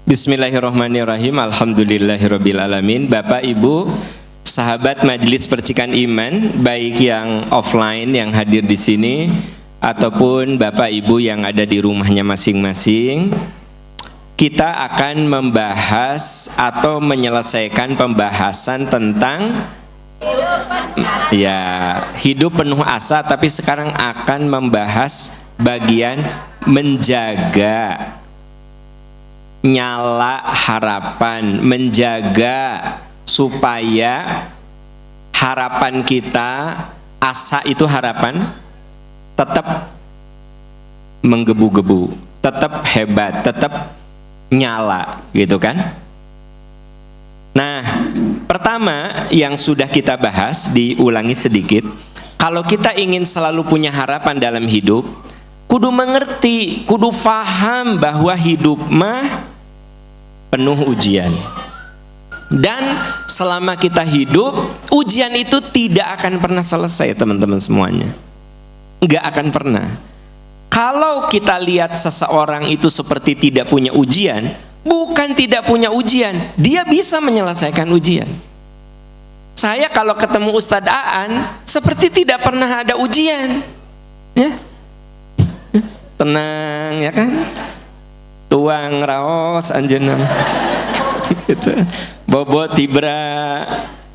Bismillahirrahmanirrahim. Alhamdulillahirrabbilalamin. Bapak Ibu sahabat Majelis Percikan Iman, baik yang offline yang hadir di sini ataupun Bapak Ibu yang ada di rumahnya masing-masing, kita akan membahas atau menyelesaikan pembahasan tentang hidup penuh asa, tapi sekarang akan membahas bagian menjaga nyala harapan, menjaga supaya harapan kita, asa itu harapan, tetap menggebu-gebu, tetap hebat, tetap nyala, gitu kan? Nah, pertama yang sudah kita bahas, diulangi sedikit. Kalau kita ingin selalu punya harapan dalam hidup, kudu mengerti, kudu faham bahwa hidup mah penuh ujian. Dan selama kita hidup, ujian itu tidak akan pernah selesai, teman-teman semuanya. Nggak akan pernah. Kalau kita lihat seseorang itu seperti tidak punya ujian, bukan tidak punya ujian, dia bisa menyelesaikan ujian. Saya kalau ketemu Ustadz Aan, seperti tidak pernah ada ujian. Ya, tenang ya kan, tuang raos anjeunna gitu. Bobot tibra.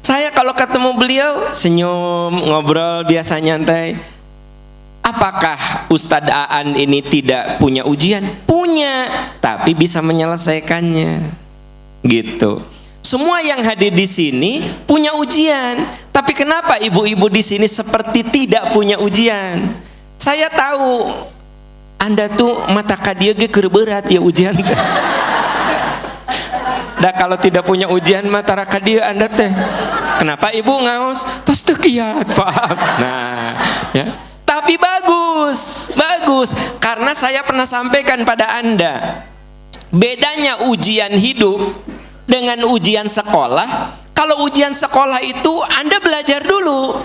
Saya kalau ketemu beliau senyum, ngobrol biasa nyantai. Apakah Ustadz Aan ini tidak punya ujian? Punya, tapi bisa menyelesaikannya. Gitu. Semua yang hadir di sini punya ujian, tapi kenapa ibu-ibu di sini seperti tidak punya ujian? Saya tahu Anda tuh mata kadia ge keur berat ya ujian teh. Dah kalau tidak punya ujian mata kadia Anda teh. Kenapa ibu ngaos? Tos teu kiat, paham. Nah, ya. Tapi bagus karena saya pernah sampaikan pada Anda. Bedanya ujian hidup dengan ujian sekolah. Kalau ujian sekolah itu Anda belajar dulu.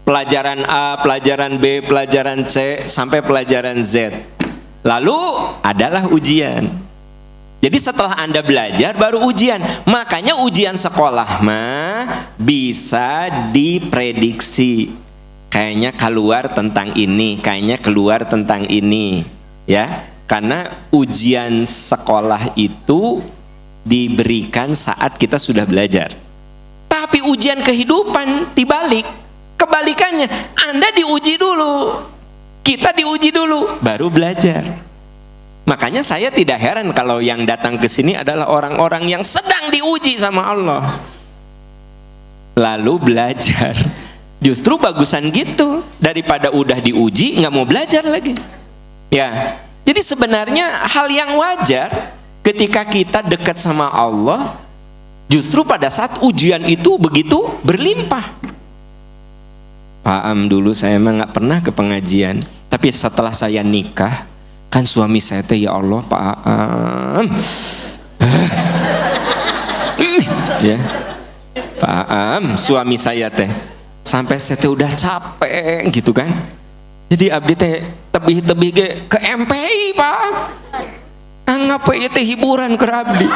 Pelajaran A, pelajaran B, pelajaran C, sampai pelajaran Z. Lalu adalah ujian. Jadi setelah Anda belajar baru ujian. Makanya ujian sekolah mah bisa diprediksi. Kayaknya keluar tentang ini, kayaknya keluar tentang ini. Ya, karena ujian sekolah itu diberikan saat kita sudah belajar. Tapi ujian kehidupan dibalik. Kebalikannya, Anda diuji dulu, kita diuji dulu, baru belajar. Makanya saya tidak heran kalau yang datang ke sini adalah orang-orang yang sedang diuji sama Allah, lalu belajar. Justru bagusan gitu, daripada udah diuji nggak mau belajar lagi. Ya, jadi sebenarnya hal yang wajar ketika kita dekat sama Allah. Justru pada saat ujian itu begitu berlimpah. Pak Am, dulu saya emang nggak pernah ke pengajian, tapi setelah saya nikah, kan suami saya teh, ya Allah Pak Am, ya Pak Am, suami saya teh, sampai saya teh udah capek gitu kan. Jadi abdi teh tebih-tebih ke MPI Pak Am, anggap teh hiburan ke abdi.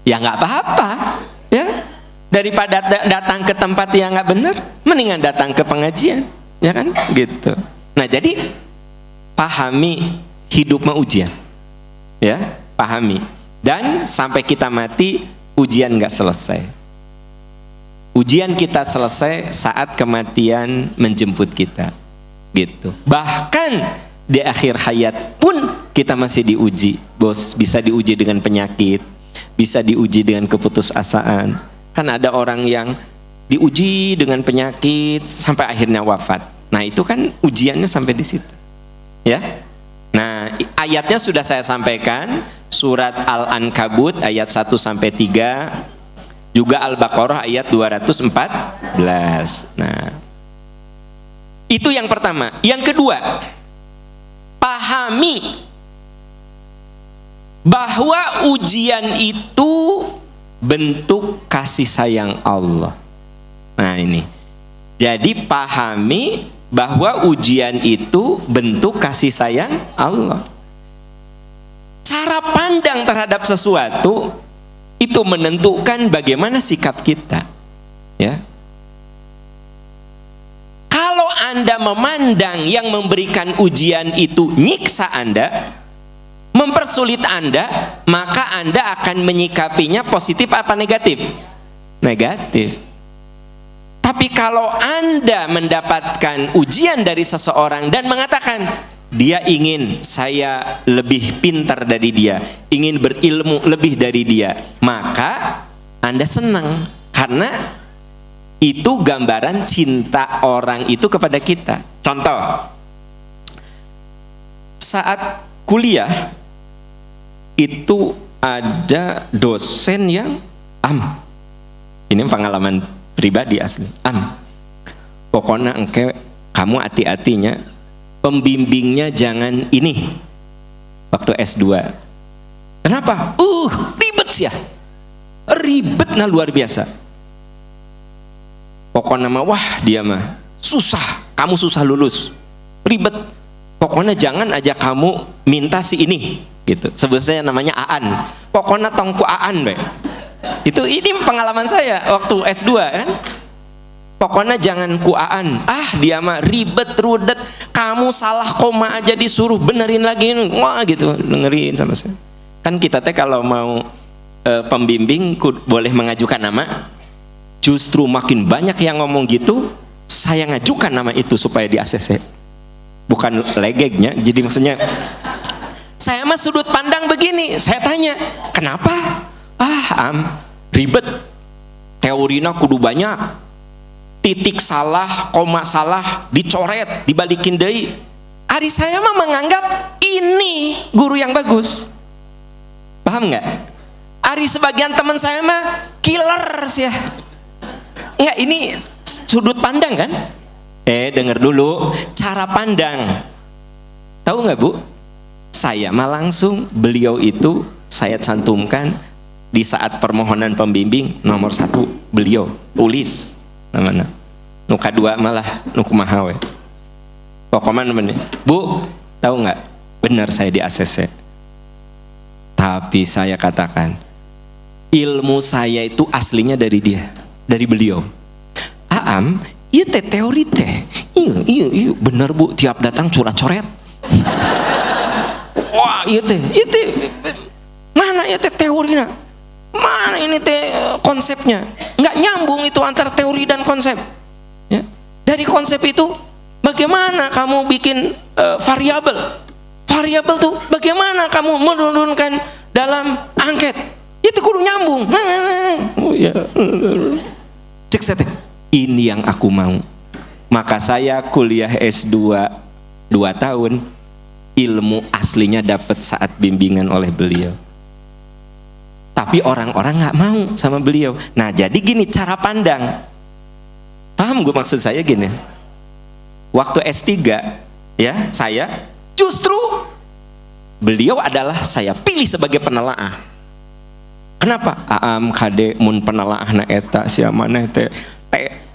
Ya nggak apa-apa, ya. Daripada datang ke tempat yang nggak benar, mendingan datang ke pengajian, ya kan? Gitu. Nah, jadi pahami hidup mah ujian, ya, pahami. Dan sampai kita mati ujian nggak selesai. Ujian kita selesai saat kematian menjemput kita, gitu. Bahkan di akhir hayat pun kita masih diuji, bos. Bisa diuji dengan penyakit, bisa diuji dengan keputusasaan. Kan ada orang yang diuji dengan penyakit sampai akhirnya wafat. Nah, itu kan ujiannya sampai di situ. Ya. Nah, ayatnya sudah saya sampaikan, surat Al-Ankabut ayat 1 sampai 3, juga Al-Baqarah ayat 214. Nah, itu yang pertama. Yang kedua, pahami bahwa ujian itu bentuk kasih sayang Allah. Nah, ini. Jadi pahami bahwa ujian itu bentuk kasih sayang Allah. cara pandang terhadap sesuatu itu menentukan bagaimana sikap kita. Ya. Kalau Anda memandang yang memberikan ujian itu nyiksa Anda, mempersulit Anda, maka Anda akan menyikapinya positif apa negatif? Negatif. Tapi kalau Anda mendapatkan ujian dari seseorang dan mengatakan, dia ingin saya lebih pintar dari dia, ingin berilmu lebih dari dia, maka Anda senang, karena itu gambaran cinta orang itu kepada kita. Contoh, saat kuliah itu ada dosen yang ini pengalaman pribadi asli, pokoknya engke kamu hati-hatinya, pembimbingnya jangan ini waktu S2. Kenapa? Ribet sih ya, ribet nah luar biasa. Pokoknya mah wah dia mah susah, kamu susah lulus, ribet. Pokoknya jangan aja kamu minta si ini gitu. Sebetulnya namanya Aan. Pokoknya tongku Aan be. Ini pengalaman saya waktu S2 kan. Pokoknya jangan kuaan. Dia mah ribet rudet, kamu salah koma aja disuruh benerin lagi. Wah gitu, dengerin sama saya. Kan kita teh kalau mau pembimbing boleh mengajukan nama. Justru makin banyak yang ngomong gitu, saya ngajukan nama itu supaya di ACC. Bukan legegnya, jadi maksudnya saya mah sudut pandang begini. Saya tanya, kenapa? Ribet, teorina kudu banyak, titik salah, koma salah, dicoret, dibalikin deui. Ari saya mah menganggap ini guru yang bagus. Paham nggak? Ari sebagian teman saya mah killer sih ya. Enggak, ini sudut pandang kan? Dengar dulu cara pandang. Tahu nggak Bu? Saya mah langsung beliau itu saya cantumkan di saat permohonan pembimbing nomor 1 beliau tulis namanya. Nuka 2 malah nuku mahawe. Pokoknya namanya. Bu, tahu nggak? Benar saya di ACC. Tapi saya katakan ilmu saya itu aslinya dari dia, dari beliau. Iya teh teori teh. Iya bener Bu, tiap datang curhat-coret. Wah, iya teh mana ya teh teorinya? Mana ini teh konsepnya? Nggak nyambung itu antara teori dan konsep. Ya. Dari konsep itu bagaimana kamu bikin variabel? Variabel tuh bagaimana kamu menurunkan dalam angket? Itu kudu nyambung. Oh ya. Cek saya teh. Ini yang aku mau. Maka saya kuliah S2 2 tahun, ilmu aslinya dapat saat bimbingan oleh beliau. Tapi orang-orang nggak mau sama beliau. Nah jadi gini cara pandang. Paham gue maksud saya gini? Waktu S3 ya saya justru beliau adalah saya pilih sebagai penelaah. Kenapa? Kade mun penelaah na eta sia maneh teh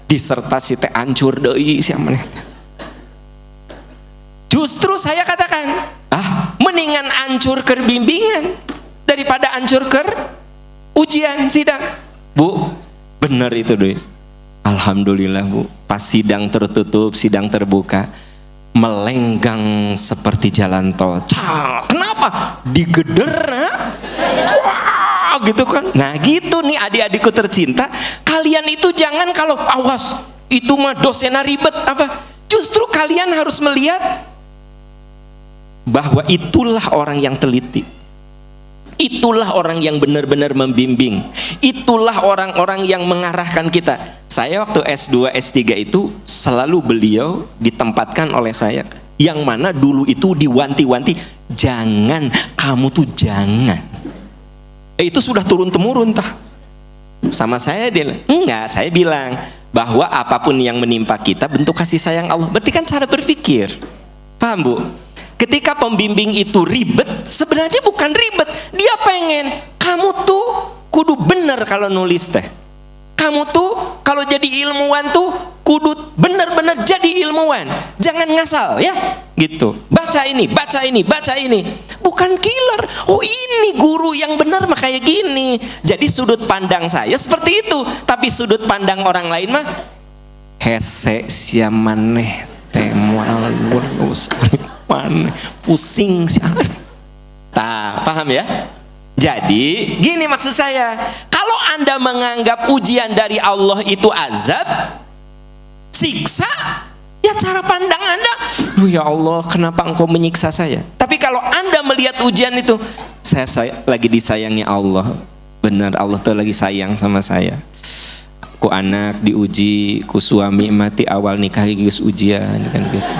disertasi teh ancur deui sia maneh. Justru saya katakan, mendingan ancur ke bimbingan daripada ancur ke ujian sidang. Bu, bener itu deh. Alhamdulillah Bu, pas sidang tertutup, sidang terbuka, melenggang seperti jalan tol. Kenapa? Digeder, wah gitu kan. Nah gitu nih adik-adikku tercinta, kalian itu jangan kalau awas itu mah dosennya ribet apa. Justru kalian harus melihat bahwa itulah orang yang teliti, itulah orang yang benar-benar membimbing, itulah orang-orang yang mengarahkan kita. Saya waktu S2, S3 itu selalu beliau ditempatkan oleh saya, yang mana dulu itu diwanti-wanti, jangan, kamu tuh jangan. Itu sudah turun-temurun tah. Sama saya dia, enggak, saya bilang bahwa apapun yang menimpa kita bentuk kasih sayang Allah. Berarti kan cara berpikir. Paham Bu? Ketika pembimbing itu ribet, sebenarnya bukan ribet, dia pengen kamu tuh kudu bener kalau nulis teh. Kamu tuh kalau jadi ilmuwan tuh kudu bener-bener jadi ilmuwan, jangan ngasal ya gitu. Baca ini, baca ini, baca ini. bukan killer. Oh, ini guru yang benar mah kayak gini. Jadi sudut pandang saya seperti itu, tapi sudut pandang orang lain mah hese sia maneh teh moal maneh pusing sia. Tah, paham ya? Jadi gini maksud saya, kalau Anda menganggap ujian dari Allah itu azab, siksa, ya cara pandang Anda, ya Allah, kenapa Engkau menyiksa saya? Tapi kalau Anda melihat ujian itu, saya lagi disayangi Allah, benar Allah tuh lagi sayang sama saya. Ku anak diuji, ku suami mati awal nikah geus ujian kan gitu.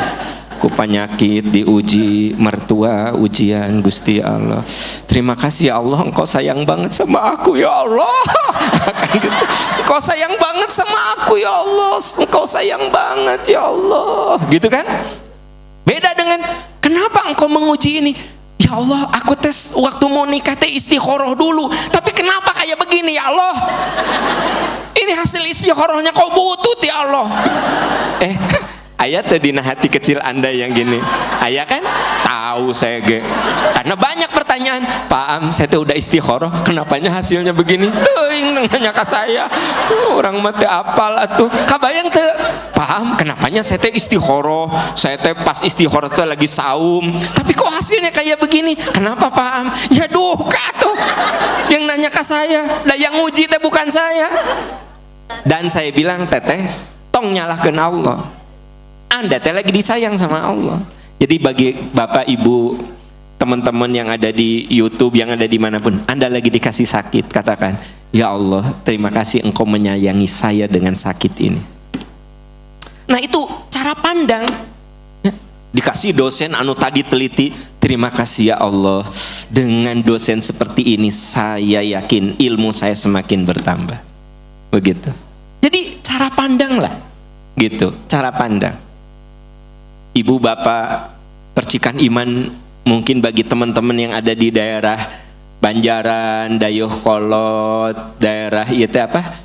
Ku penyakit diuji, mertua ujian, Gusti Allah. Terima kasih ya Allah, Engkau sayang banget sama aku ya Allah. Kan gitu. Engkau sayang banget sama aku ya Allah. Engkau sayang banget ya Allah. Gitu kan? Beda dengan kenapa Engkau menguji ini? Ya Allah, aku tes waktu mau nikah teh istikharah dulu. Tapi kenapa kayak begini ya Allah? Ini hasil istikharahnya kau butut ya Allah. Ayat dina hati kecil Anda yang gini, ayah kan tahu saya ge, karena banyak pertanyaan, Pak Am, saya tuh udah istikharah, kenapanya hasilnya begini? Teuing nanya ke saya, orang mati apal atuh, kabayang teu, Pak Am, kenapanya saya teh istikharah, saya teh pas istikharah tuh lagi saum, tapi kok hasilnya kayak begini? Kenapa Pak Am? Ya duka tuh, yang nanya ke saya, dah yang uji teh bukan saya. Dan saya bilang, teteh, tong nyalahkeun Allah. Anda teh lagi disayang sama Allah. Jadi bagi bapak ibu, teman-teman yang ada di YouTube, yang ada dimanapun, Anda lagi dikasih sakit, katakan, ya Allah, terima kasih Engkau menyayangi saya dengan sakit ini. Nah itu cara pandang. Dikasih dosen anu tadi teliti, terima kasih ya Allah, dengan dosen seperti ini saya yakin ilmu saya semakin bertambah. Begitu. Jadi cara pandang lah, gitu, cara pandang. Ibu bapak, percikan iman mungkin bagi teman-teman yang ada di daerah Banjaran, Dayeuhkolot, daerah itu apa?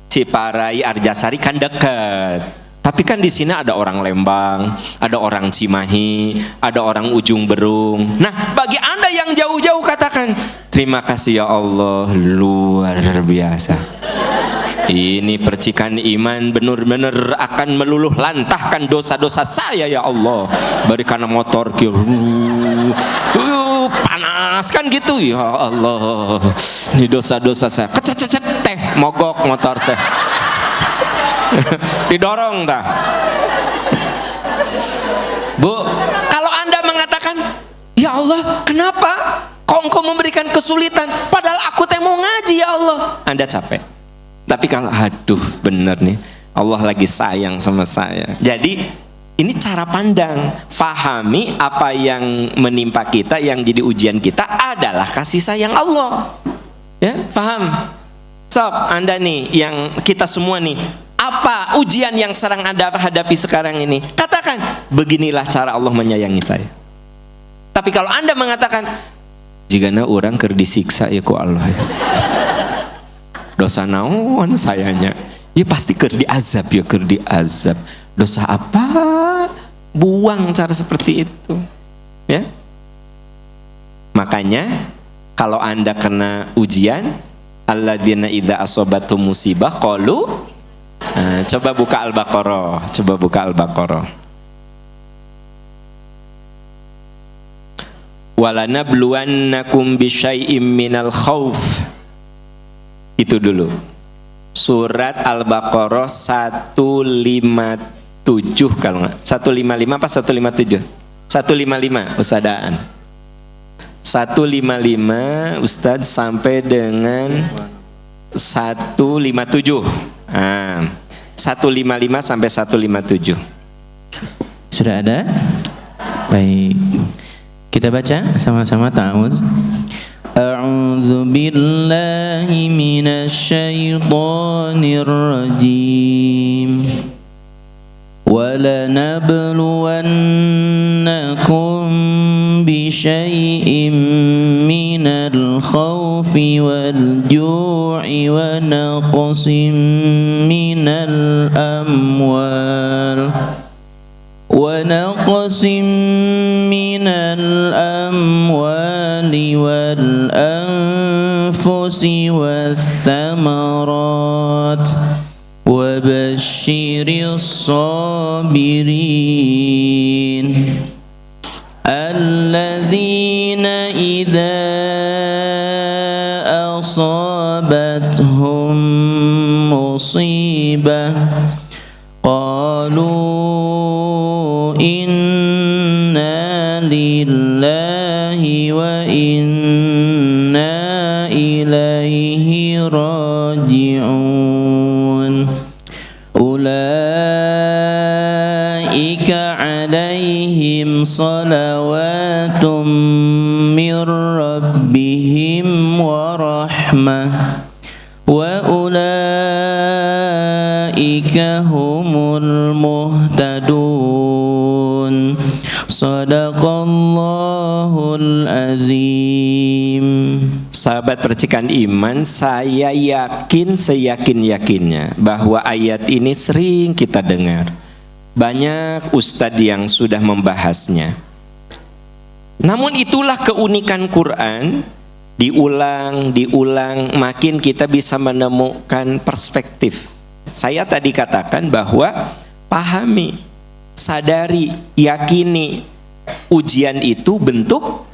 Ciparai, Arjasari kan dekat. Tapi kan di sini ada orang Lembang, ada orang Cimahi, ada orang Ujung Berung. Nah, bagi Anda yang jauh-jauh katakan, terima kasih ya Allah, luar biasa. Ini percikan iman benar-benar akan meluluh lantahkan dosa-dosa saya ya Allah. Berikan motor panas kan gitu ya Allah. Ini dosa-dosa saya. Kecet-cecet teh mogok motor teh. Didorong dah. Bu, kalau Anda mengatakan, ya Allah, kenapa kok Engkau memberikan kesulitan padahal aku teh mau ngaji ya Allah, Anda capek. Tapi kalau aduh bener nih, Allah lagi sayang sama saya. Jadi ini cara pandang, fahami apa yang menimpa kita, yang jadi ujian kita adalah kasih sayang Allah. Ya, paham? Sob, Anda nih, yang kita semua nih, apa ujian yang sedang Anda hadapi sekarang ini? Katakan, beginilah cara Allah menyayangi saya. Tapi kalau Anda mengatakan, jigana orang keur disiksa ya ku Allah ya. Dosa naon sayanya? Ya pasti keur diazab ya, keur diazab. Dosa apa? Buang cara seperti itu. Ya. Makanya kalau Anda kena ujian, alladzina idza asobatum musibah qalu, coba buka Al-Baqarah, coba buka Al-Baqarah. Walanabluwannakum bisyai'im minal khauf. Itu dulu. Surat Al-Baqarah 157 kalau enggak. 155 apa 157? 155 Ustadaan. 155 Ustadz sampai dengan 157. 155 sampai 157. Sudah ada? Baik. Kita baca sama-sama ta'awuz. A'udzu billahi minasyaitonir rajim. Walanabluwannakum bisyai'im minal khawfi wal ju'i wa naqsim minal amwal ونقص من الأموال والأنفس والثمرات وبشر الصابرين الذين إذا أصابتهم مصيبة قالوا إنا لله وإنا إليه راجعون أولئك عليهم صلوات من ربهم ورحمة وأولئك هم المهتدون صدق الله العظيم. Sahabat percikan iman, saya yakin seyakin-yakinnya bahwa ayat ini sering kita dengar. Banyak ustadz yang sudah membahasnya. Namun itulah keunikan Quran, diulang, makin kita bisa menemukan perspektif. Saya tadi katakan bahwa pahami, sadari, yakini ujian itu bentuk.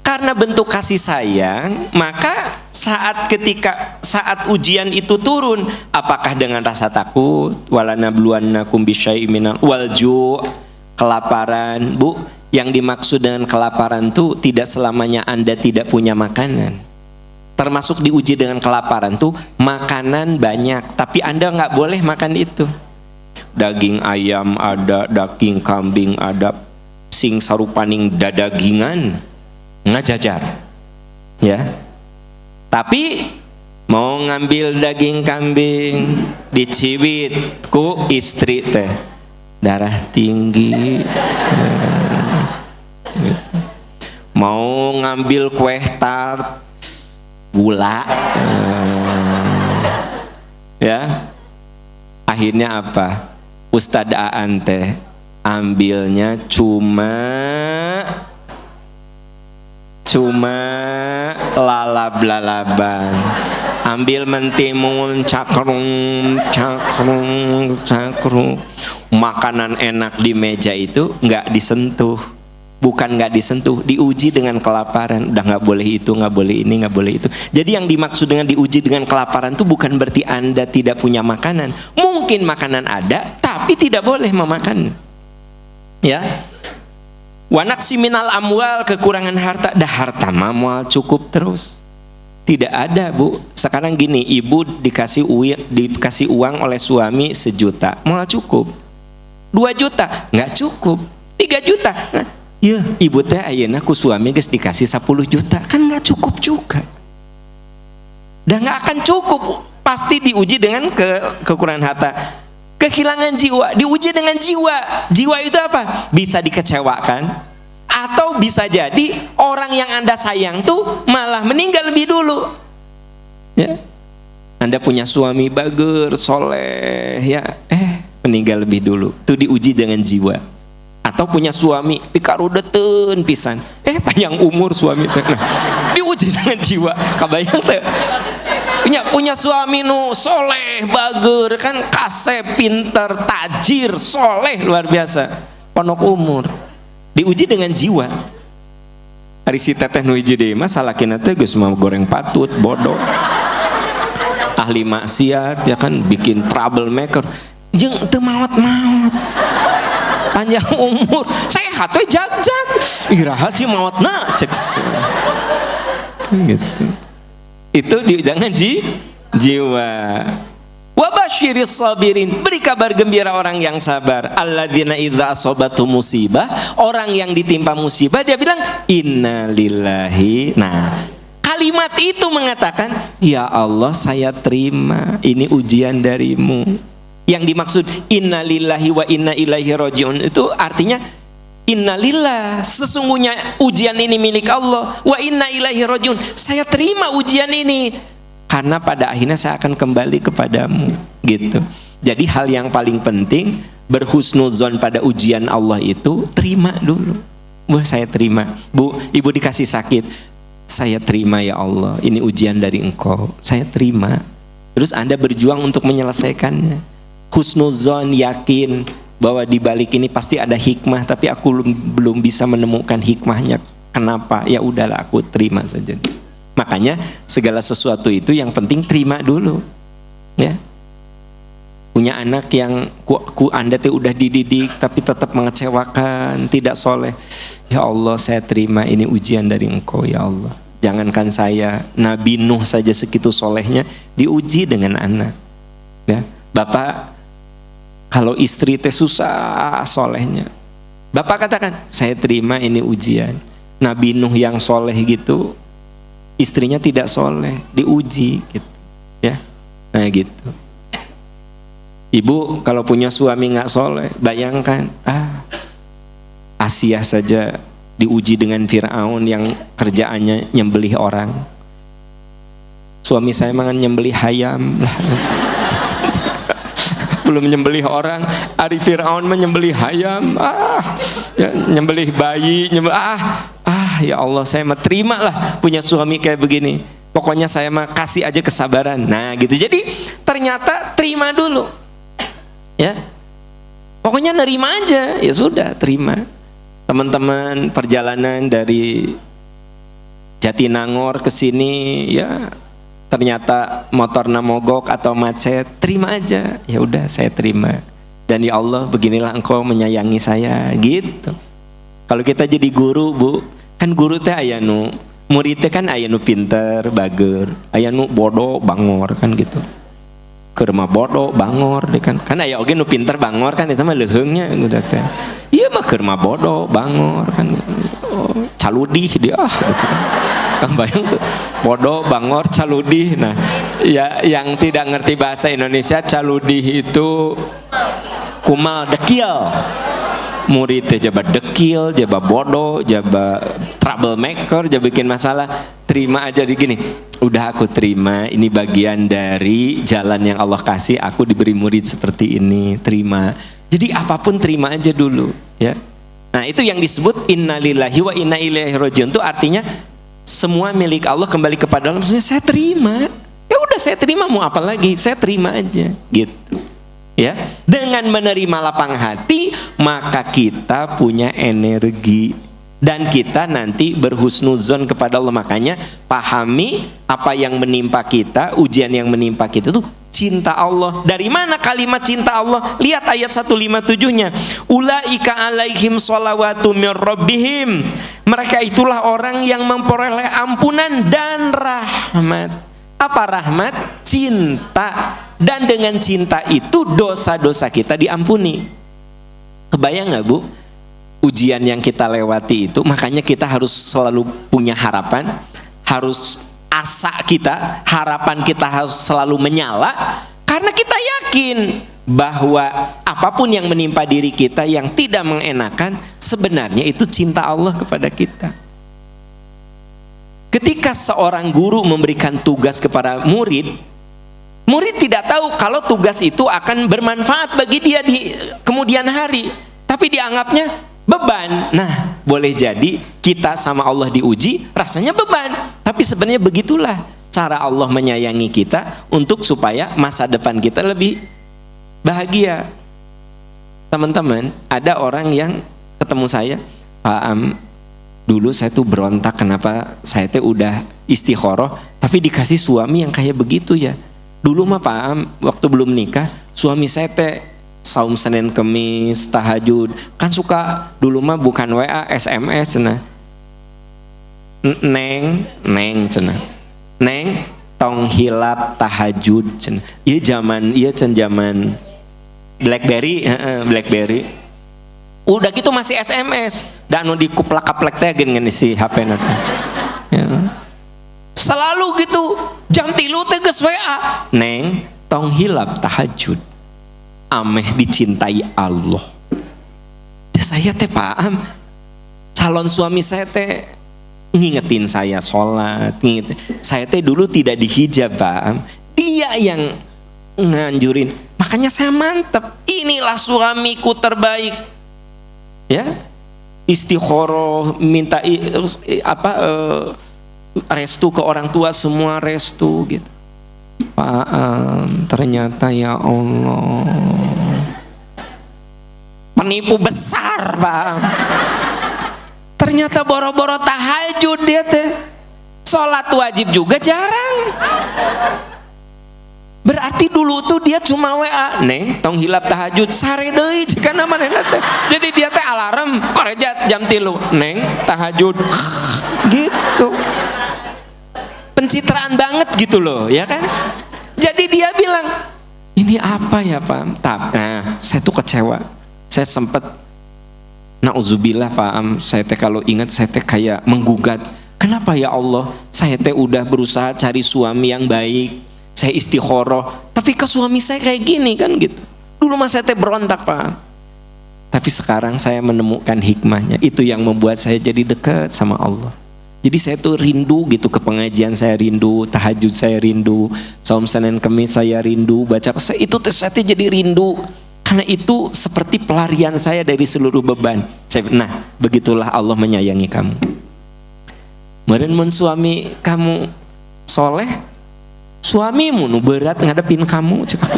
Karena bentuk kasih sayang, maka saat ujian itu turun, apakah dengan rasa takut, walanabluwannakum bisyai'im minal walju', kelaparan. Bu, yang dimaksud dengan kelaparan itu tidak selamanya Anda tidak punya makanan. Termasuk diuji dengan kelaparan tuh makanan banyak, tapi Anda nggak boleh makan itu. Daging ayam ada, daging kambing ada, sing sarupaning dadagingan ngajajar, ya. Tapi mau ngambil daging kambing dicibit ku istri teh darah tinggi, mau ngambil kue tart gula, ya. Akhirnya apa? Ustadz Aan teh ambilnya cuma lalab-lalaban, ambil mentimun, cakrung, makanan enak di meja itu nggak disentuh. Bukan nggak disentuh, diuji dengan kelaparan. Udah nggak boleh itu, nggak boleh ini, nggak boleh itu. Jadi yang dimaksud dengan diuji dengan kelaparan itu bukan berarti Anda tidak punya makanan. Mungkin makanan ada, tapi tidak boleh memakan. Ya. Wanaksi minal amwal, kekurangan harta. Dah harta mamual cukup terus. Tidak ada, Bu. Sekarang gini, ibu dikasih uang oleh suami 1 juta, mau cukup. 2 juta nggak cukup. 3 juta. Nah, ya, ibu teh ayeuna ku suami geus dikasih 10 juta, kan nggak cukup juga. Dah nggak akan cukup. Pasti diuji dengan kekurangan harta. Kehilangan jiwa, diuji dengan jiwa. Jiwa itu apa? Bisa dikecewakan, atau bisa jadi orang yang Anda sayang tuh malah meninggal lebih dulu. Ya. Anda punya suami bager, soleh, ya, meninggal lebih dulu. Itu diuji dengan jiwa. Atau punya suami pikarudeteun pisan, panjang umur suami teh. Nah, diuji dengan jiwa. Kabayang teh? Punya suami nu soleh, bager, kan kasep, pinter, tajir, soleh, luar biasa, ponok umur. Diuji dengan jiwa. Ari si teteh nu hiji deui mah salakina teh geus mah goreng patut, bodoh, ahli maksiat, ya kan, bikin troublemaker, jeung teu maot-maot, panjang umur, sehat we jag-jag, iraha si maotna cek gitu. Itu jangan jiwa. Wabasyiris sabirin, beri kabar gembira orang yang sabar. Alladzina idza asabatuhum musibah, orang yang ditimpa musibah dia bilang inna lillahi. Nah, kalimat itu mengatakan, ya Allah, saya terima, ini ujian darimu. Yang dimaksud inna lillahi wa inna ilaihi rajiun itu artinya innalillah, sesungguhnya ujian ini milik Allah, wa inna ilaihi rajiun, saya terima ujian ini karena pada akhirnya saya akan kembali kepadamu, gitu. Jadi hal yang paling penting berhusnuzon pada ujian Allah itu terima dulu. Bu, saya terima. Bu, ibu dikasih sakit, saya terima ya Allah, ini ujian dari Engkau, saya terima. Terus Anda berjuang untuk menyelesaikannya. Husnuzon, yakin bahwa di balik ini pasti ada hikmah, tapi aku belum bisa menemukan hikmahnya. Kenapa? Ya udahlah, aku terima saja. Makanya segala sesuatu itu yang penting terima dulu. Ya. Punya anak yang Anda tuh udah dididik tapi tetap mengecewakan, tidak soleh. Ya Allah, saya terima ini ujian dari Engkau ya Allah. Jangankan saya, Nabi Nuh saja segitu solehnya diuji dengan anak. Ya, Bapak, kalau istri teh susah solehnya, Bapak katakan, saya terima ini ujian. Nabi Nuh yang soleh gitu, istrinya tidak soleh, diuji gitu. Ya, nah gitu. Ibu kalau punya suami nggak soleh, bayangkan, Asia saja diuji dengan Fir'aun yang kerjaannya nyembelih orang. Suami saya makan nyembelih hayam lah. Belum nyembelih orang, ari Fir'aun menyembelih hayam, ya, nyembelih bayi, ya Allah, saya mah terima lah punya suami kayak begini. Pokoknya saya mah kasih aja kesabaran. Nah gitu. Jadi ternyata terima dulu. Ya, pokoknya nerima aja, ya sudah terima. Teman-teman perjalanan dari Jatinangor ke sini, ya ternyata motornya mogok atau macet, terima aja, ya udah saya terima. Dan ya Allah, beginilah Engkau menyayangi saya, gitu. Kalau kita jadi guru, Bu, kan guru teh aya nu muridnya kan aya nu pinter, bager, aya nu bodoh, bangor kan gitu. Keur mah bodoh bangor deh kan aya oge nu pinter bangor kan, itu mah leuheungnya udah teh. Ieu mah keur mah bodoh bangor kan, caludih dia gitu kan. Bayang tuh, bodoh bangor caludih. Nah ya, yang tidak ngerti bahasa Indonesia, caludih itu kumal dekil. Murid teh jabat dekil, jabat bodoh, jabat troublemaker, jabat bikin masalah. Terima aja di gini, udah aku terima, ini bagian dari jalan yang Allah kasih, aku diberi murid seperti ini, terima. Jadi apapun terima aja dulu, ya. Nah itu yang disebut innalillahi wa inna ilaihi rajiun, itu artinya semua milik Allah kembali kepada Allah. Maksudnya saya terima, ya udah saya terima, mau apa lagi, saya terima aja, gitu. Ya, dengan menerima lapang hati maka kita punya energi dan kita nanti berhusnuzon kepada Allah. Makanya pahami apa yang menimpa kita, ujian yang menimpa kita itu cinta Allah. Dari mana kalimat cinta Allah? Lihat ayat 157-nya. Ulaika alaihim sholawatu mir rabbihim. Mereka itulah orang yang memperoleh ampunan dan rahmat. Apa rahmat? Cinta. Dan dengan cinta itu dosa-dosa kita diampuni. Kebayang gak Bu? Ujian yang kita lewati itu, makanya kita harus selalu punya harapan, harus asa kita, harapan kita harus selalu menyala, karena kita yakin bahwa apapun yang menimpa diri kita yang tidak mengenakan, sebenarnya itu cinta Allah kepada kita. Ketika seorang guru memberikan tugas kepada murid, murid tidak tahu kalau tugas itu akan bermanfaat bagi dia di kemudian hari, tapi dianggapnya beban. Nah, boleh jadi kita sama Allah diuji, rasanya beban, tapi sebenarnya begitulah cara Allah menyayangi kita untuk supaya masa depan kita lebih bahagia. Teman-teman, ada orang yang ketemu saya, Pak Am, dulu saya tuh berontak kenapa saya tuh udah istikharah tapi dikasih suami yang kayak begitu ya. Dulu mah Pak Am, waktu belum nikah, suami saya teh saum Senin Kemis, tahajud, kan suka dulu mah bukan WA, SMS cenah. Neng cenah. Neng tong hilap tahajud cenah. Ieu zaman zaman BlackBerry, BlackBerry. Udah gitu masih SMS, dan nu dikuplak-kaplek teh geuning si HP na teh. Ya. Selalu gitu, jam 3 teh geus WA. Neng tong hilap tahajud. Ameh dicintai Allah. Saya teh paham, calon suami saya teh ngingetin saya sholat, ngingetin. Saya teh dulu tidak dihijab, paham. Dia yang nganjurin. Makanya saya mantep. Inilah suamiku terbaik. Ya. istikharah, minta restu ke orang tua, semua restu gitu. Pak ternyata ya Allah penipu besar, Pak. Ternyata boro-boro tahajud dia teh, sholat wajib juga jarang. Berarti dulu tuh dia cuma WA, Neng tong hilap tahajud sare deui jika nama nena teh. Jadi dia teh alarm korejat jam 3, Neng tahajud gitu. Pencitraan banget gitu loh, ya kan? Jadi dia bilang, ini apa ya Pak? Nah, saya tuh kecewa. Saya sempat, na'udzubillah Pak, saya teh kalau ingat saya teh kayak menggugat. Kenapa ya Allah? Saya teh udah berusaha cari suami yang baik, saya istikharah, tapi ke suami saya kayak gini kan gitu. Dulu mah saya teh berontak Pak. Tapi sekarang saya menemukan hikmahnya. Itu yang membuat saya jadi dekat sama Allah. Jadi saya tuh rindu gitu ke pengajian, saya rindu, tahajud saya rindu, saum Senin Kemis saya rindu, baca itu saya tuh jadi rindu. Karena itu seperti pelarian saya dari seluruh beban. Nah, begitulah Allah menyayangi kamu. Meureun mun suami kamu soleh, suamimu nu berat ngadepin kamu, cek aku.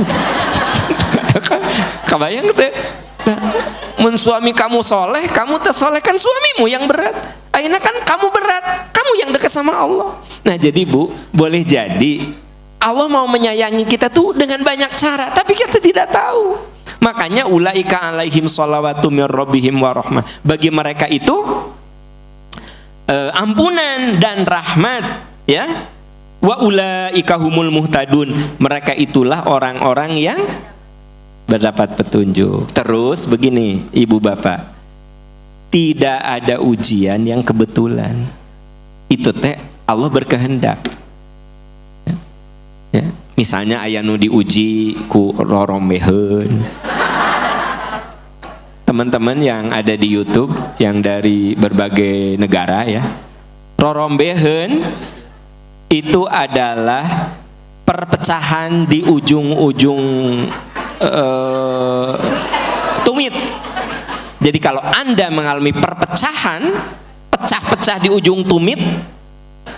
Kebayang teh? Nah, mun suami kamu soleh, kamu teh soleh, kan suamimu yang berat. Akhirnya kan kamu berat, kamu yang dekat sama Allah. Nah jadi Bu, boleh jadi Allah mau menyayangi kita tuh dengan banyak cara, tapi kita tidak tahu. Makanya ulaika alaihim sholawatu mir rabbihim wa rahmah. Bagi mereka itu ampunan dan rahmat, ya. Wa ulaika humul muhtadun. Mereka itulah orang-orang yang berdapat petunjuk. Terus begini, Ibu Bapak, tidak ada ujian yang kebetulan. Itu teh Allah berkehendak. Ya. Misalnya aya nu diuji ku rorombeheun. Teman-teman yang ada di YouTube yang dari berbagai negara ya. Rorombeheun itu adalah perpecahan di ujung-ujung tumit. Jadi kalau Anda mengalami perpecahan, pecah-pecah di ujung tumit,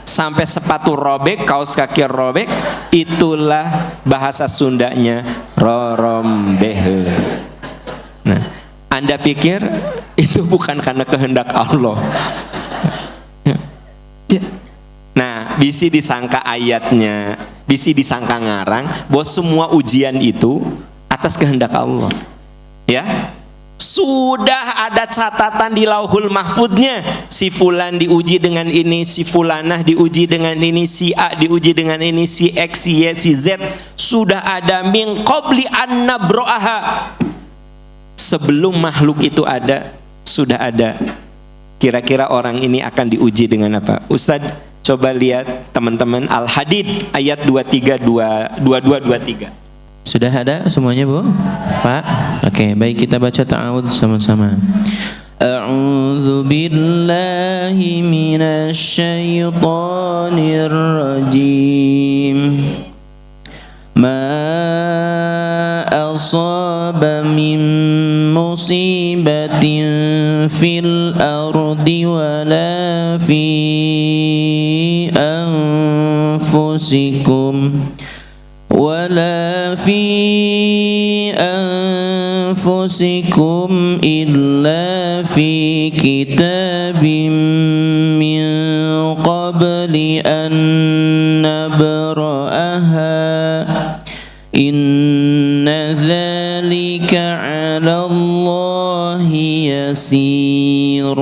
sampai sepatu robek, kaos kaki robek, itulah bahasa Sundanya rorombeheun. Nah, Anda pikir itu bukan karena kehendak Allah. Ya. Nah, bisi disangka ayatnya, bisi disangka ngarang, bahwa semua ujian itu atas kehendak Allah. Ya. Sudah ada catatan di lauhul mahfudnya, si fulan diuji dengan ini, si fulanah diuji dengan ini, si A diuji dengan ini, si X, si Y, si Z. Sudah ada min qabli an nabro'aha. Sebelum makhluk itu ada, sudah ada. Kira-kira orang ini akan diuji dengan apa? Ustadz, coba lihat teman-teman Al-Hadid ayat 22-23. Sudah ada semuanya Bu? Pak? Oke, baik, kita baca ta'awudz sama-sama. A'udzu billahi minasy syaithanir rajim. Ma asaba min musibatin fil ardi wala fi anfusikum ولا في أنفسكم إلا في كتاب من قبل أن نبرأها إن ذلك على الله يسير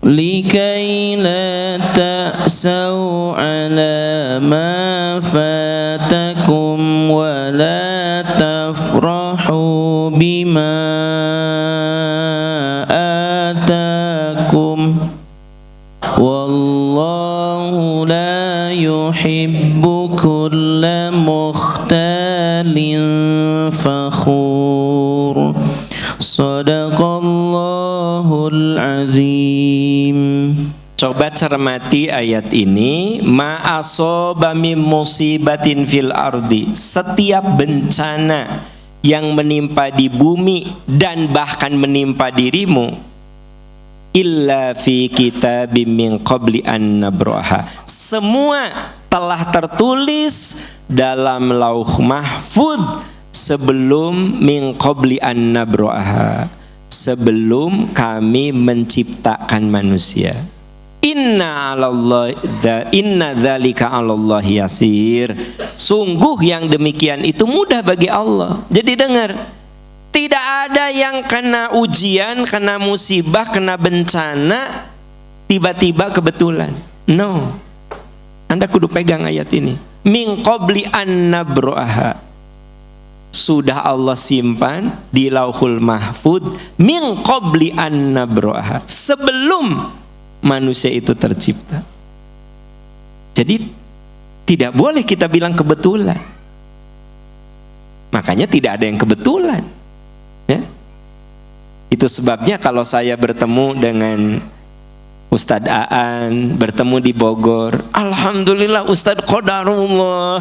لكي لا تأسوا على ما فاتكم ولا تفرحوا بما آتاكم والله لا يحب كل مختال فخور صدق الله العظيم. Coba cermati ayat ini. Ma asoba mim musibatin fil ardi. Setiap bencana yang menimpa di bumi dan bahkan menimpa dirimu, illa fi kitabim min qabli an nabraha. Semua telah tertulis dalam lauh mahfuz sebelum min qabli an nabraha, sebelum kami menciptakan manusia. Inna dzalika 'alallahi yasir. Sungguh yang demikian itu mudah bagi Allah. Jadi dengar, tidak ada yang kena ujian, kena musibah, kena bencana tiba-tiba kebetulan. No. Anda kudu pegang ayat ini. Min qabli an nabraha. Sudah Allah simpan di lauhul mahfud min qabli an nabraha, sebelum manusia itu tercipta. Jadi tidak boleh kita bilang kebetulan. Makanya tidak ada yang kebetulan, ya. Itu sebabnya kalau saya bertemu dengan Ustadz Aan, bertemu di Bogor, alhamdulillah Ustadz qadarullah,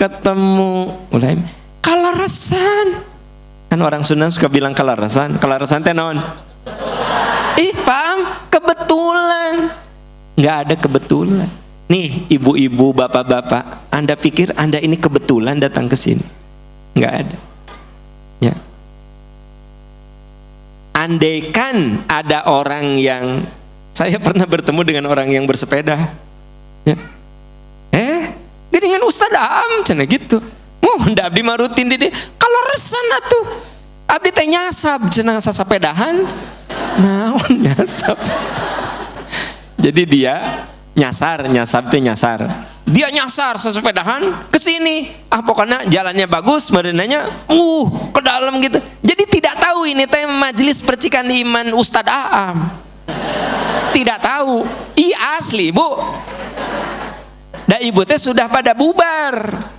ketemu mulai kalarasan. Kan orang Sunda suka bilang kalarasan. Kalarasan teh naon? Paham? Kebetulan. Nggak ada kebetulan. Nih ibu-ibu, bapak-bapak, Anda pikir Anda ini kebetulan datang ke sini? Nggak ada. Ya. Andaikan ada orang yang, saya pernah bertemu dengan orang yang bersepeda, ya. Dengan Ustadz Am, cina gitu. Ndak abdi mah rutin di kalau resan atuh. Abdi teh nyasab cenah sasapedahan. Naon nyasab? Jadi dia nyasar teh nyasar. Dia nyasar sasapedahan ke sini. Pokoknya jalannya bagus, merenanya ke dalam gitu. Jadi tidak tahu ini teh majelis percikan iman Ustadz Aam. Tidak tahu. Asli, Bu. Da ibu teh sudah pada bubar.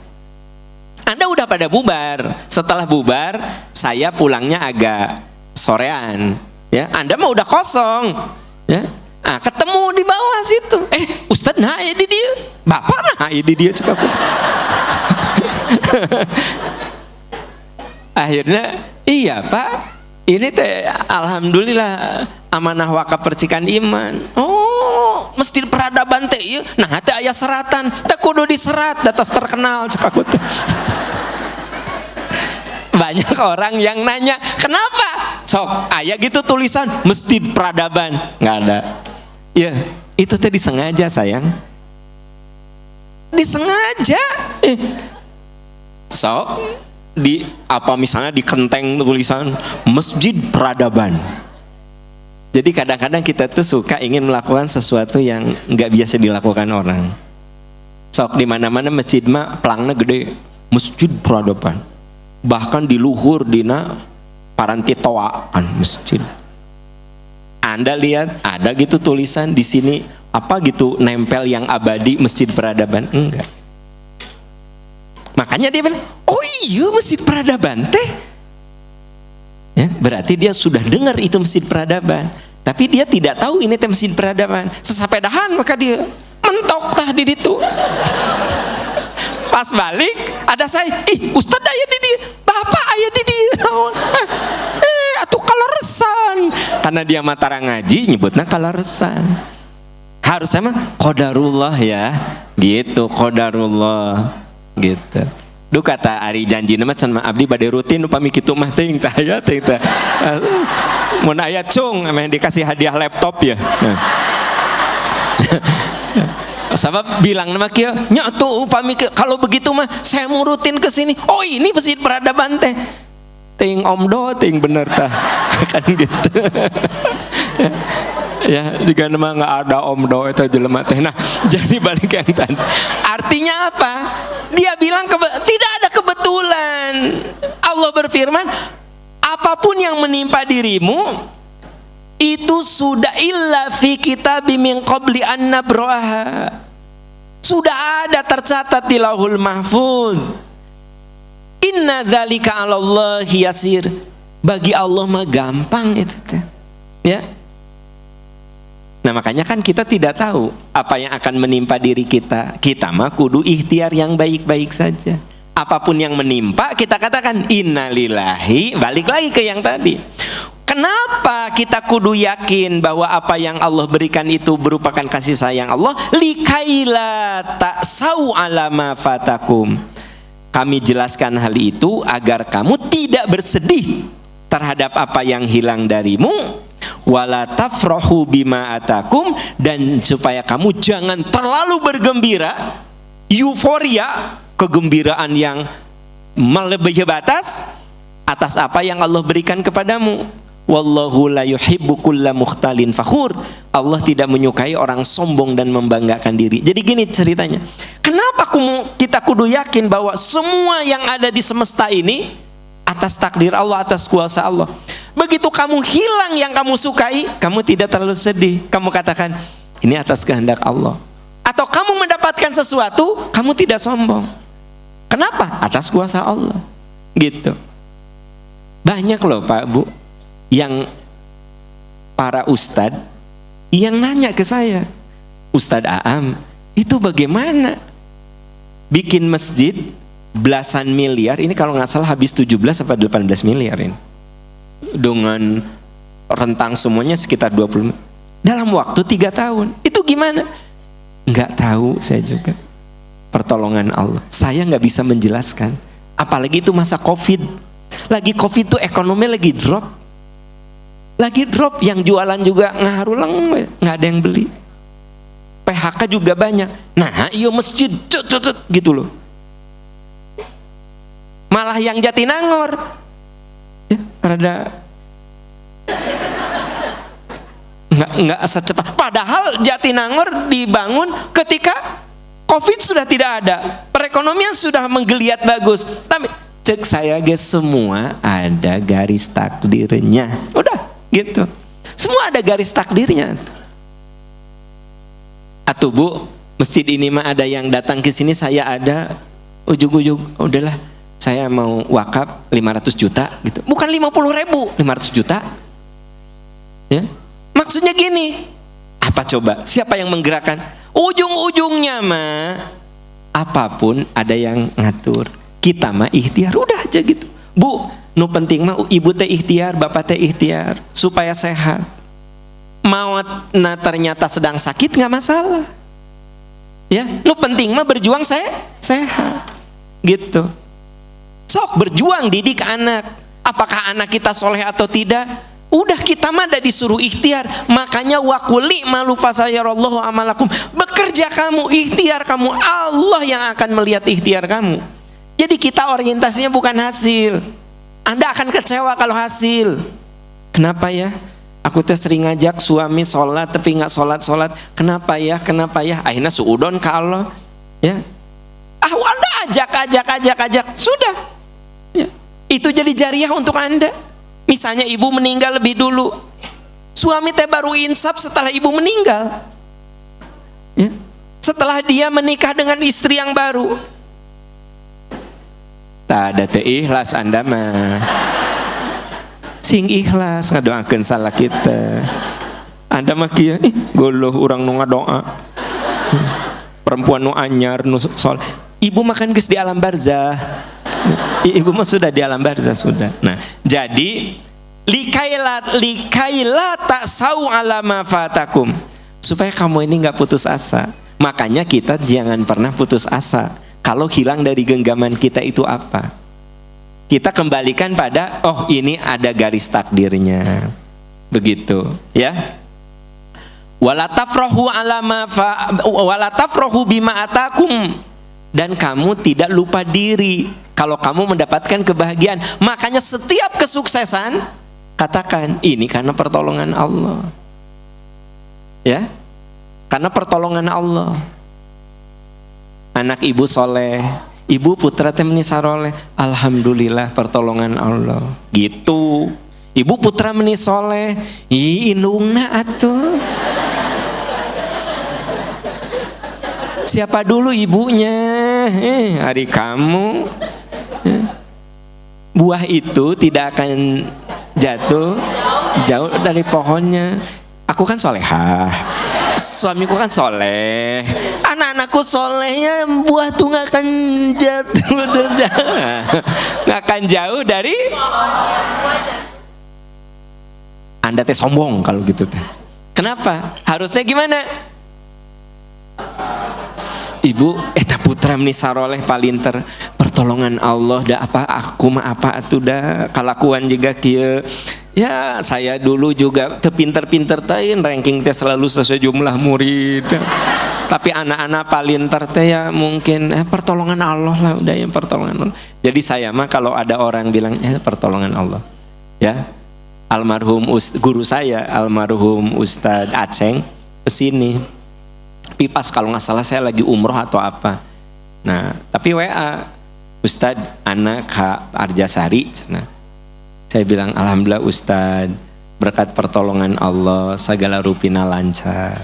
Anda udah pada bubar. Setelah bubar, saya pulangnya agak sorean, ya. Anda mah udah kosong, ya. Ketemu di bawah situ. Ustadz nah ya di dia, bapak nah ya di dia cakap. Akhirnya, iya Pak, ini teh alhamdulillah amanah wakaf percikan iman. Masjid peradaban teh ieu. Nah, teh aya seratan, teh kudu diserat datos terkenal cek aku teh. Banyak orang yang nanya, "Kenapa?" Sok, aya gitu tulisan Masjid Peradaban. Enggak ada. Ya, itu teh disengaja, sayang. Disengaja. Sok di misalnya di kenteng tulisan Masjid Peradaban. Jadi kadang-kadang kita tuh suka ingin melakukan sesuatu yang nggak biasa dilakukan orang. Sok di mana-mana masjid mah pelangnya gede, Masjid Peradaban. Bahkan di luhur dina paranti toaan masjid. Anda lihat ada gitu tulisan di sini gitu nempel yang abadi Masjid Peradaban? Enggak. Makanya dia bilang, iya Masjid Peradaban teh. Ya, berarti dia sudah dengar itu Masjid Peradaban, tapi dia tidak tahu ini teh Masjid Peradaban. Sesapedahan maka dia mentok tah di ditu. Pas balik ada saya, Ustadz aya di dia, bapak aya di dia. Atuh kalaresan. Karena dia matara ngaji nyebutnya kalaresan. Harusnya mah qadarullah ya, gitu, qadarullah gitu. Duh kata Ari janji nama can abdi bade rutin upami kitu mah teuing tah aya teuing tah. Mun aya cung emang dikasih hadiah laptop ya. Sabab bilang nama kieu nya tuh upami kalau begitu mah saya mau rutin ke sini. Ini Masjid Peradaban teh. Teuing omdo teuing bener tah. Kan gitu. Ya juga nama nggak ada omdo itu jelema teh. Nah jadi balik yang tadi, artinya apa? Dia bilang tidak ada kebetulan. Allah berfirman, apapun yang menimpa dirimu itu sudah illa fi kitabim min qabli an nabraha, sudah ada tercatat di lauhul mahfuz. Inna dzalika 'alallahi yasir. Bagi Allah mah gampang itu teh. Ya. Nah makanya kan kita tidak tahu apa yang akan menimpa diri kita. Kita mah kudu ikhtiar yang baik-baik saja. Apapun yang menimpa kita katakan innalillahi, balik lagi ke yang tadi. Kenapa kita kudu yakin bahwa apa yang Allah berikan itu merupakan kasih sayang Allah? Likaila ta'sau ala ma fatakum. Kami jelaskan hal itu agar kamu tidak bersedih terhadap apa yang hilang darimu, wala tafrahu bima atakum, dan supaya kamu jangan terlalu bergembira, euforia, kegembiraan yang melebihi batas atas apa yang Allah berikan kepadamu. Wallahu la yuhibbu kulla mukhtalin fakhur. Allah tidak menyukai orang sombong dan membanggakan diri. Jadi gini ceritanya. Kenapa kita kudu yakin bahwa semua yang ada di semesta ini atas takdir Allah, atas kuasa Allah. Begitu kamu hilang yang kamu sukai, kamu tidak terlalu sedih. Kamu katakan, ini atas kehendak Allah. Atau kamu mendapatkan sesuatu, kamu tidak sombong. Kenapa? Atas kuasa Allah. Gitu. Banyak loh Pak Bu, yang para ustadz yang nanya ke saya, Ustadz Aam, itu bagaimana bikin masjid belasan miliar, ini kalau nggak salah habis 17 sampai 18 miliar ini, dengan rentang semuanya sekitar 20 dalam waktu 3 tahun, itu gimana? Nggak tahu saya juga, pertolongan Allah. Saya nggak bisa menjelaskan, apalagi itu masa Covid. Lagi Covid tuh ekonomi lagi drop, yang jualan juga ngarulang, nggak ada yang beli, PHK juga banyak. Nah iya masjid gitu loh, malah yang Jatinangor ya, rada nggak secepat. Padahal Jatinangor dibangun ketika Covid sudah tidak ada, perekonomian sudah menggeliat bagus. Tapi cek saya guys, semua ada garis takdirnya. Udah gitu, semua ada garis takdirnya. Atuh Bu, masjid ini mah ada yang datang ke sini, saya ada ujug-ujug, udahlah saya mau wakaf 500 juta gitu. Bukan 50.000, 500 juta ya. Maksudnya gini, apa coba, siapa yang menggerakkan? Ujung-ujungnya mah apapun ada yang ngatur. Kita mah ikhtiar, udah aja gitu Bu. Nu penting mah ibu teh ikhtiar, bapak teh ikhtiar supaya sehat. Maut nah ternyata sedang sakit nggak masalah ya. Nu penting mah berjuang sehat gitu. Sok berjuang didik anak. Apakah anak kita soleh atau tidak, udah kita mah ada disuruh ikhtiar. Makanya waquli malu fasayarallahu amalakum, bekerja kamu, ikhtiar kamu, Allah yang akan melihat ikhtiar kamu. Jadi kita orientasinya bukan hasil. Anda akan kecewa kalau hasil. Kenapa ya? Aku teh sering ngajak suami sholat tapi nggak sholat. Kenapa ya? Akhirnya suudon ke Allah. Ya. Anda ajak. Sudah. Ya. Itu jadi jariah untuk Anda. Misalnya ibu meninggal lebih dulu. Suami teh baru insaf setelah ibu meninggal. Ya. Setelah dia menikah dengan istri yang baru. Tak ada teh ikhlas Anda mah. Sing ikhlas ngadoakeun salah kita. Anda mah kieu goloh urang nu ngadoa. Perempuan nu anyar nu sol. Ibu makan geus di alam barzah. Ibu mah sudah di alam barzah sudah. Nah, jadi likaila ta'sau ala ma fatakum, supaya kamu ini enggak putus asa. Makanya kita jangan pernah putus asa. Kalau hilang dari genggaman kita itu apa? Kita kembalikan pada, oh ini ada garis takdirnya. Begitu, ya. Wala tafrahu bima atakum, dan kamu tidak lupa diri kalau kamu mendapatkan kebahagiaan. Makanya setiap kesuksesan katakan ini karena pertolongan Allah. Ya. Karena pertolongan Allah. Anak ibu soleh, ibu putra teh menisaroleh, alhamdulillah pertolongan Allah. Gitu. Ibu putra menisoleh, indungna atuh. Siapa dulu ibunya? Hari kamu. Buah itu tidak akan jatuh jauh dari pohonnya. Aku kan solehah, suamiku kan soleh, anak-anakku solehnya, buah tuh nggak akan jatuh, nggak akan jauh dari. Anda teh sombong kalau gitu teh. Kenapa? Harusnya gimana? Ibu, eta putra meni saroleh palinter, pertolongan Allah dah apa aku mah apa atuh dah kalakuan juga kieu. Ya saya dulu juga teu pinter-pinter teh ranking teh selalu sesuai jumlah murid. Tapi anak-anak palinter teh ya mungkin pertolongan Allah lah udah ya pertolongan Allah. Jadi saya mah kalau ada orang bilang ya pertolongan Allah. Ya. Almarhum guru saya, almarhum Ustadz Aceng kesini. Tapi pas kalau nggak salah saya lagi umroh atau apa. Nah, tapi WA Ustadz anak Kak Arjasari. Nah, saya bilang alhamdulillah Ustadz berkat pertolongan Allah segala rupina lancar.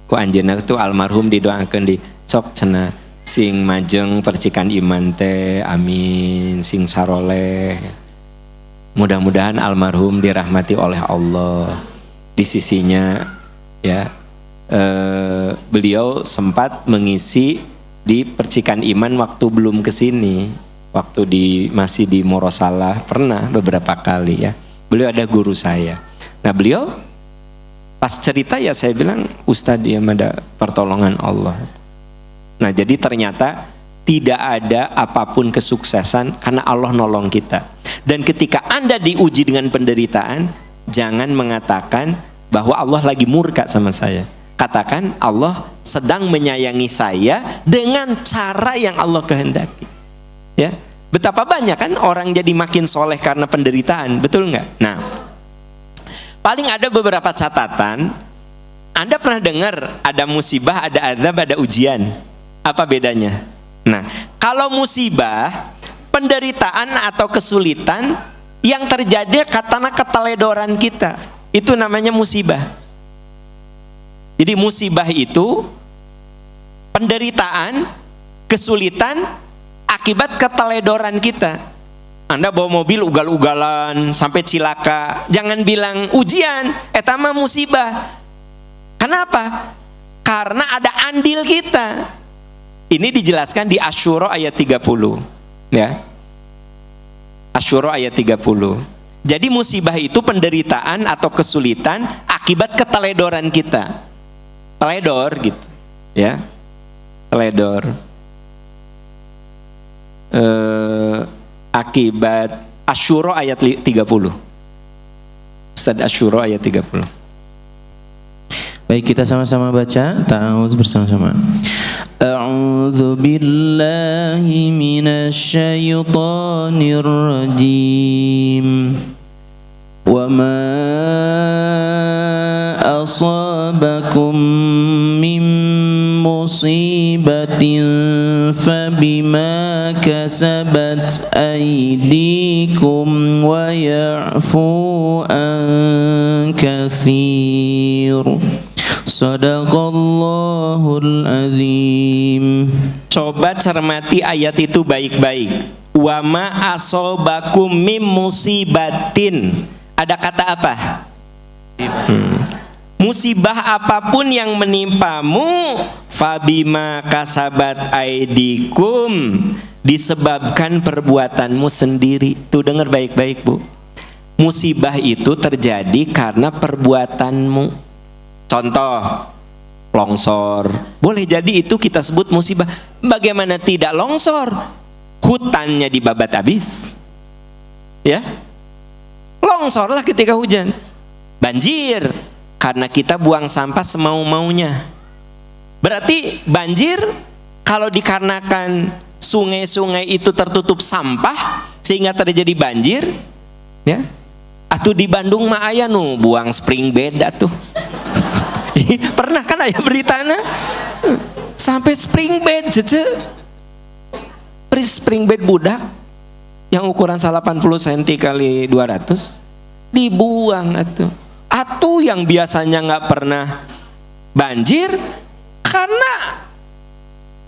Ku anjeunna tuh almarhum didoakeun di sok cenah sing majeng percikan iman teh amin sing saroleh. Mudah-mudahan almarhum dirahmati oleh Allah. Di sisinya ya beliau sempat mengisi di percikan iman waktu belum kesini, waktu masih di Morosalah pernah beberapa kali ya. Beliau ada guru saya. Nah beliau pas cerita ya saya bilang Ustadz ya ada pertolongan Allah. Nah jadi ternyata tidak ada apapun kesuksesan karena Allah nolong kita. Dan ketika Anda diuji dengan penderitaan, jangan mengatakan bahwa Allah lagi murka sama saya. Katakan Allah sedang menyayangi saya dengan cara yang Allah kehendaki. Ya, betapa banyak kan orang jadi makin soleh karena penderitaan, betul nggak? Nah, paling ada beberapa catatan. Anda pernah dengar ada musibah, ada azab, ada ujian. Apa bedanya? Nah, kalau musibah, penderitaan atau kesulitan yang terjadi karena keteledoran kita, itu namanya musibah. Jadi musibah itu penderitaan, kesulitan akibat keteledoran kita. Anda bawa mobil ugal-ugalan sampai cilaka, jangan bilang ujian, eta mah musibah. Kenapa? Karena ada andil kita. Ini dijelaskan di Asy-Syura ayat 30. Ya. Asy-Syura ayat 30. Jadi musibah itu penderitaan atau kesulitan akibat keteledoran kita. Teledor gitu. Ya. Teledor. Akibat Asy-Syura ayat 30. Ustaz Asy-Syura ayat 30. Baik, kita sama-sama baca ta'awudz bersama-sama. A'udzu billahi minasy syaithanir rajim. Wa ma asabakum min musibatin fabima kasabat aydikum wa ya'fu an katsir. Sadaqallahul azim. Coba cermati ayat itu baik-baik. Wa ma asobakum mim musibatin. Ada kata apa? Musibah apapun yang menimpamu, fabima kasabat aidikum, disebabkan perbuatanmu sendiri. Tuh dengar baik-baik Bu. Musibah itu terjadi karena perbuatanmu. Contoh, longsor. Boleh jadi itu kita sebut musibah. Bagaimana tidak longsor? Hutannya dibabat habis. Ya. Longsorlah ketika hujan. Banjir karena kita buang sampah semau-maunya. Berarti banjir kalau dikarenakan sungai-sungai itu tertutup sampah sehingga terjadi banjir, ya. Atuh di Bandung mah aya nu buang spring bed atuh. Pernah kan aya beritana sampai spring bed cece. Spring bed budak yang ukuran 80 cm kali 200 dibuang atuh. Atuh yang biasanya nggak pernah banjir karena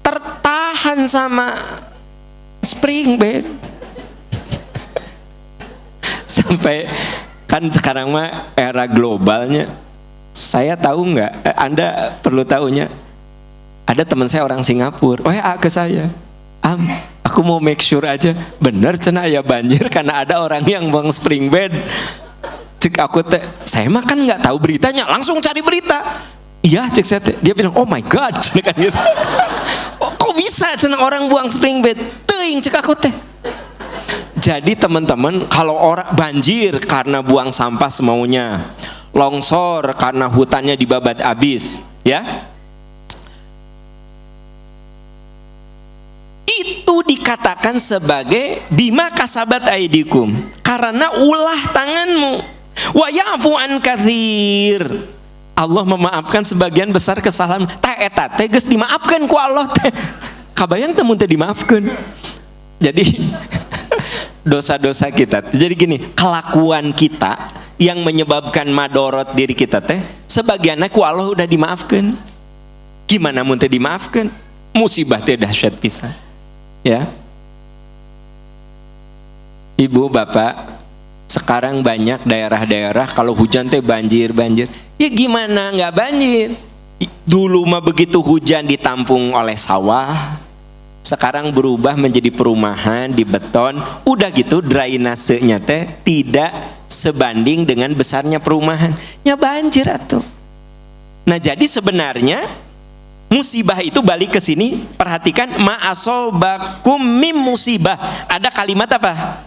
tertahan sama spring bed. Sampai kan sekarang mah era globalnya. Saya tahu nggak? Anda perlu tahunya. Ada teman saya orang Singapura. ke saya. Aku mau make sure aja bener cenah ya banjir karena ada orang yang buang spring bed. Cek aku teh, saya mah kan nggak tahu beritanya, langsung cari berita. Iya cek saya teh, dia bilang oh my god, kan gitu. Kok bisa cenah orang buang spring bed? Teuing cek aku teh. Jadi teman-teman, kalau orang banjir karena buang sampah semaunya, longsor karena hutannya dibabat habis, ya. Itu dikatakan sebagai bima kasabat aidikum, karena ulah tanganmu. Wa ya'fu an katsir. Allah memaafkan sebagian besar kesalahan. Tah eta teh geus dimaafkeun ku Allah teh. Kabayang teh mun teh dimaafkeun. Jadi dosa-dosa kita. Jadi gini, kelakuan kita yang menyebabkan madorot diri kita teh sebagiannya ku Allah udah dimaafkeun. Gimana mun teh dimaafkeun? Musibah teh dahsyat pisan. Ya. Ibu, bapak, sekarang banyak daerah-daerah kalau hujan teh banjir. Ya gimana nggak banjir? Dulu mah begitu hujan ditampung oleh sawah. Sekarang berubah menjadi perumahan di beton. Udah gitu drainasenya teh tidak sebanding dengan besarnya perumahan. Ya banjir atuh. Nah, jadi sebenarnya musibah itu balik ke sini, perhatikan ma'asobakum mim musibah. Ada kalimat apa?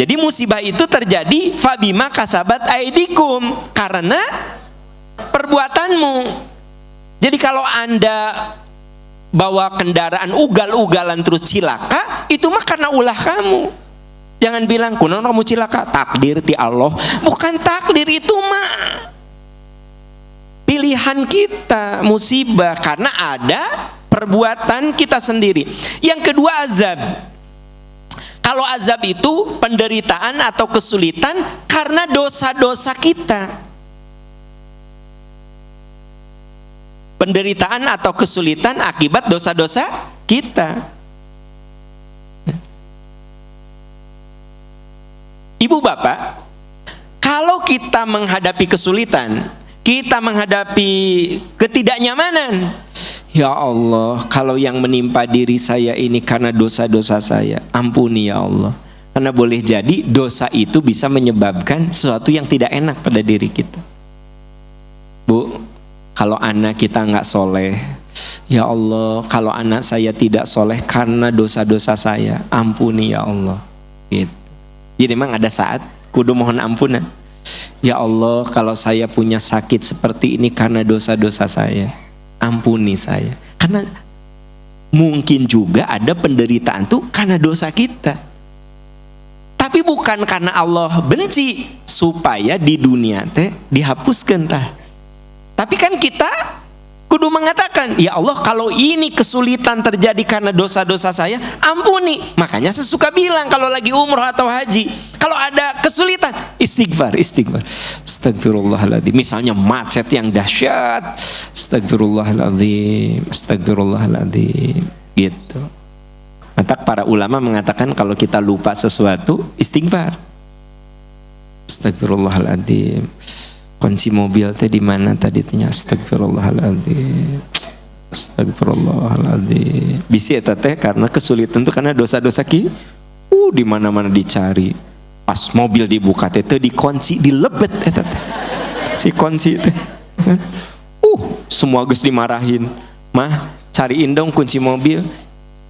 Jadi musibah itu terjadi fabima kasabat aidikum, karena perbuatanmu. Jadi kalau Anda bawa kendaraan ugal-ugalan terus cilaka, itu mah karena ulah kamu. Jangan bilang kunaon kamu cilaka, takdir ti Allah. Bukan takdir, itu mah pilihan kita, musibah karena ada perbuatan kita sendiri. Yang kedua azab. Kalau azab itu penderitaan atau kesulitan karena dosa-dosa kita. Penderitaan atau kesulitan akibat dosa-dosa kita. Ibu bapak, kalau kita menghadapi kesulitan, kita menghadapi ketidaknyamanan, ya Allah, kalau yang menimpa diri saya ini karena dosa-dosa saya, ampuni ya Allah. Karena boleh jadi dosa itu bisa menyebabkan sesuatu yang tidak enak pada diri kita. Bu, kalau anak kita nggak soleh, ya Allah, kalau anak saya tidak soleh karena dosa-dosa saya, ampuni ya Allah. Gitu. Jadi memang ada saat kudu mohon ampunan. Ya Allah, kalau saya punya sakit seperti ini karena dosa-dosa saya, ampuni saya. Karena mungkin juga ada penderitaan tuh karena dosa kita. Tapi bukan karena Allah benci supaya di dunia teh dihapuskan tah. Tapi kan kita kudu mengatakan, ya Allah, kalau ini kesulitan terjadi karena dosa-dosa saya, ampuni. Makanya saya suka bilang kalau lagi umroh atau haji, kalau ada kesulitan, istighfar. Astagfirullahaladzim. Misalnya macet yang dahsyat, astagfirullahaladzim. Gitu. Maka para ulama mengatakan kalau kita lupa sesuatu, istighfar. Astagfirullahaladzim. Kunci mobil teh di mana tadi tanya? Astagfirullahaladzim. Bisi eta teh karena kesulitan tuh karena dosa-dosa ki. Di mana-mana dicari. Pas mobil dibuka teh dikunci, dilebet eta teh. Si kunci teh. Semua geus dimarahin. Mah, cariin dong kunci mobil.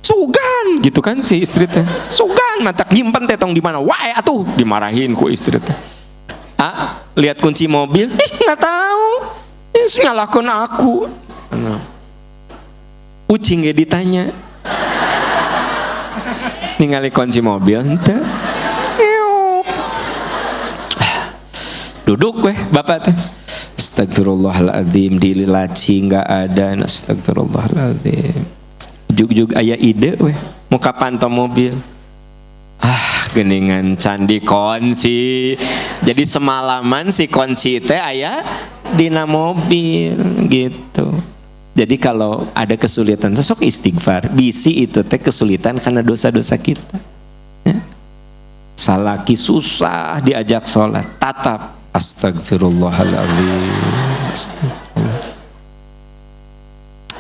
Sugan gitu kan si istri teh. Sugan matak nyimpen teh tong di mana? Wae atuh dimarahin ku istri teh. Lihat kunci mobil, nggak tahu, nyalahkan aku. Ucing ya ditanya, ningali kunci mobil, ente, duduk weh, bapak teh, astagfirullahaladzim, dililaci nggak ada, astagfirullahaladzim, juk aya ide weh, muka pantau mobil. Geningan candi kunci. Jadi semalaman si kunci teh aya dina mobil gitu. Jadi kalau ada kesulitan sok istighfar. Bisi itu teh kesulitan karena dosa-dosa kita. Ya? Salaki susah diajak sholat, tatap astagfirullahaladzim.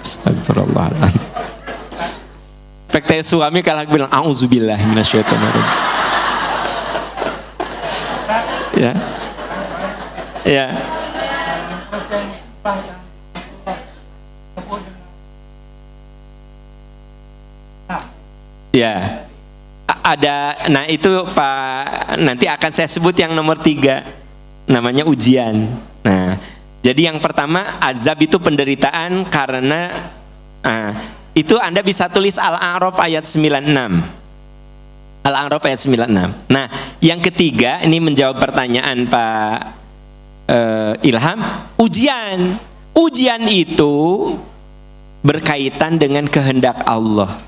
Astagfirullahaladzim. Pek suami kalah bilang auzubillahi minasyaitonir rajim. Ya, Ya. Ya. Ada, nah itu Pak, nanti akan saya sebut yang nomor 3, namanya ujian. Nah, jadi yang pertama azab itu penderitaan karena, itu Anda bisa tulis Al-A'raf ayat 96. Al-A'raf ayat 96. Nah, yang ketiga ini menjawab pertanyaan Pak Ilham, ujian. Ujian itu berkaitan dengan kehendak Allah.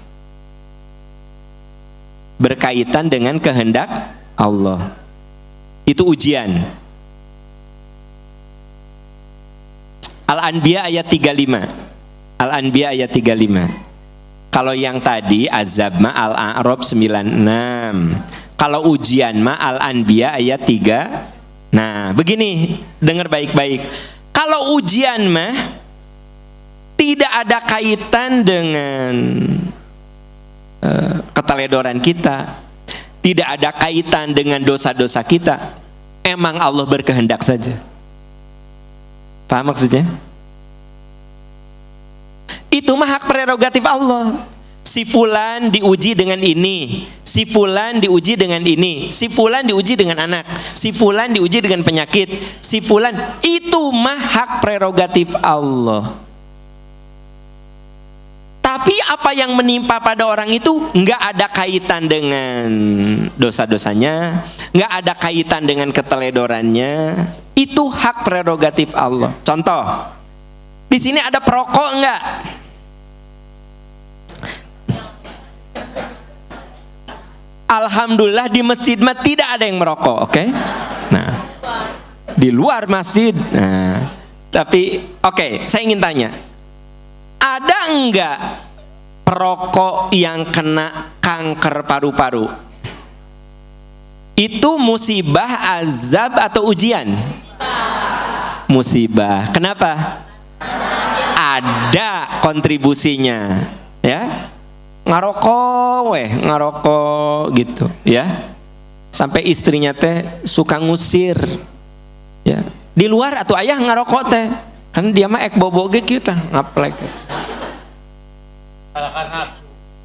Berkaitan dengan kehendak Allah. Itu ujian. Al-Anbiya ayat 35. Al-Anbiya ayat 35. Kalau yang tadi azab ma Al-A'raf 96. Kalau ujian ma Al-Anbiya ayat 3. Nah, begini, dengar baik-baik. Kalau ujian mah tidak ada kaitan dengan keteledoran kita, tidak ada kaitan dengan dosa-dosa kita. Emang Allah berkehendak saja. Paham maksudnya? Itu mah hak prerogatif Allah. Si fulan diuji dengan ini, si fulan diuji dengan ini, si fulan diuji dengan anak, si fulan diuji dengan penyakit, si fulan, itu mah hak prerogatif Allah. Tapi apa yang menimpa pada orang itu nggak ada kaitan dengan dosa-dosanya, nggak ada kaitan dengan keteledorannya. Itu hak prerogatif Allah. Contoh, di sini ada perokok nggak? Alhamdulillah di masjid mah tidak ada yang merokok, oke? Nah, di luar masjid. Nah, tapi oke, saya ingin tanya. Ada enggak perokok yang kena kanker paru-paru? Itu musibah, azab atau ujian? Musibah. Kenapa? Ada kontribusinya, ya. Ngarokok gitu, ya. Sampai istrinya teh suka ngusir, ya. Di luar atau ayah ngarokok teh. Kan dia mah ek bobo ge kita ngaplek.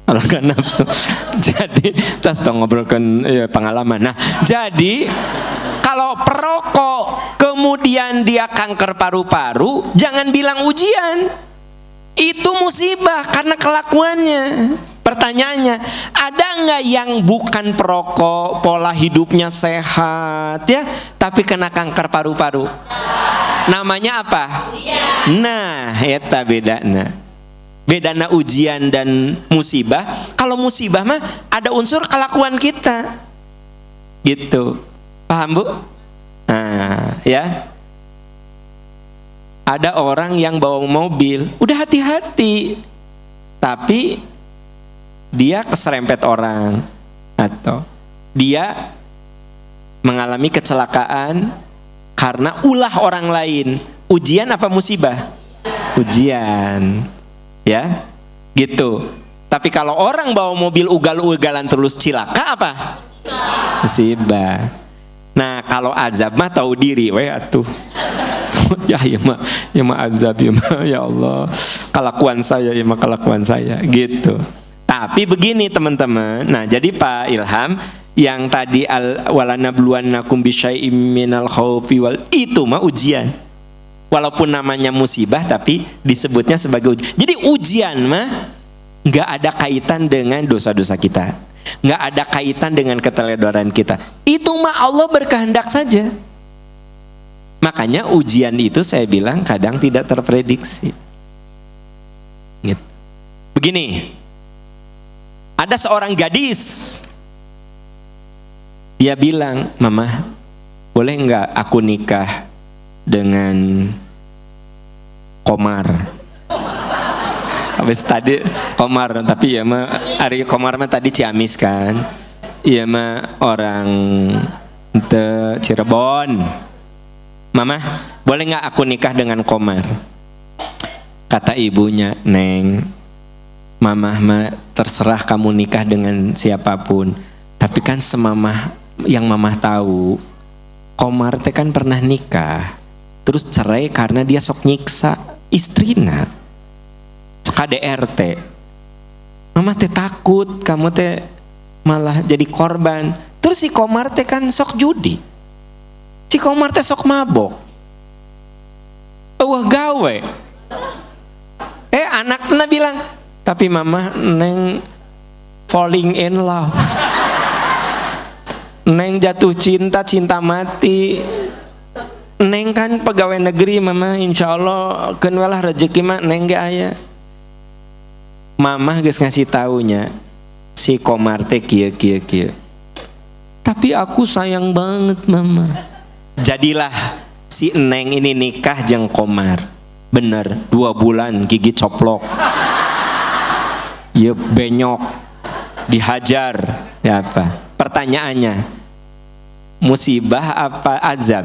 Alakan nafsu. Jadi tas tong ngobrolkan pengalaman. Nah, jadi kalau perokok kemudian dia kanker paru-paru, jangan bilang ujian. Itu musibah karena kelakuannya. Pertanyaannya, ada nggak yang bukan perokok, pola hidupnya sehat, ya, tapi kena kanker paru-paru? Namanya apa? Ujian. Nah, eta bedana. Bedana ujian dan musibah. Kalau musibah mah ada unsur kelakuan kita. Gitu. Paham, Bu? Nah, ya. Ada orang yang bawa mobil, udah hati-hati. Tapi dia keserempet orang atau dia mengalami kecelakaan karena ulah orang lain. Ujian apa musibah? Ujian, ya, gitu. Tapi kalau orang bawa mobil ugal-ugalan terus cilaka apa? Musibah. Nah, kalau azab mah tahu diri, weh atuh. Ya mah azab ya mah, ya Allah. Kelakuan saya ya mah kelakuan saya, gitu. Tapi begini teman-teman. Nah, jadi Pak Ilham, yang tadi walanabluwannakum bisyai'im minal khaufi wal, itu mah ujian. Walaupun namanya musibah tapi disebutnya sebagai ujian. Jadi ujian mah nggak ada kaitan dengan dosa-dosa kita, nggak ada kaitan dengan keteledoran kita. Itu mah Allah berkehendak saja. Makanya ujian itu saya bilang kadang tidak terprediksi. Gitu. Begini, ada seorang gadis, dia bilang, "Mama, boleh nggak aku nikah dengan Komar?" Habis tadi Komar, tapi ya mah Ari Komar mah tadi Ciamis kan, iya mah orang Cirebon. "Mama, boleh nggak aku nikah dengan Komar?" Kata ibunya, "Neng, Mama mah terserah kamu nikah dengan siapapun, tapi kan semamah yang Mama tahu, Komar teh kan pernah nikah terus cerai karena dia sok nyiksa istrina. KDRT. Mama teh takut kamu teh malah jadi korban. Terus si Komar teh kan sok judi. Si Komar teh sok mabok. Wah gawe. Anaknya bilang, tapi mama neng falling in love. Neng jatuh cinta, cinta mati. Neng kan pegawai negeri mama, insya Allah kenwalah rezeki mah neng gak aya. Mama geus ngasih taunya si Komar teh kieu. Tapi aku sayang banget mama. Jadilah si Neng ini nikah jeung Komar. Bener 2 bulan gigi coplok. Ya benyok, dihajar, ya apa? Pertanyaannya, musibah apa azab?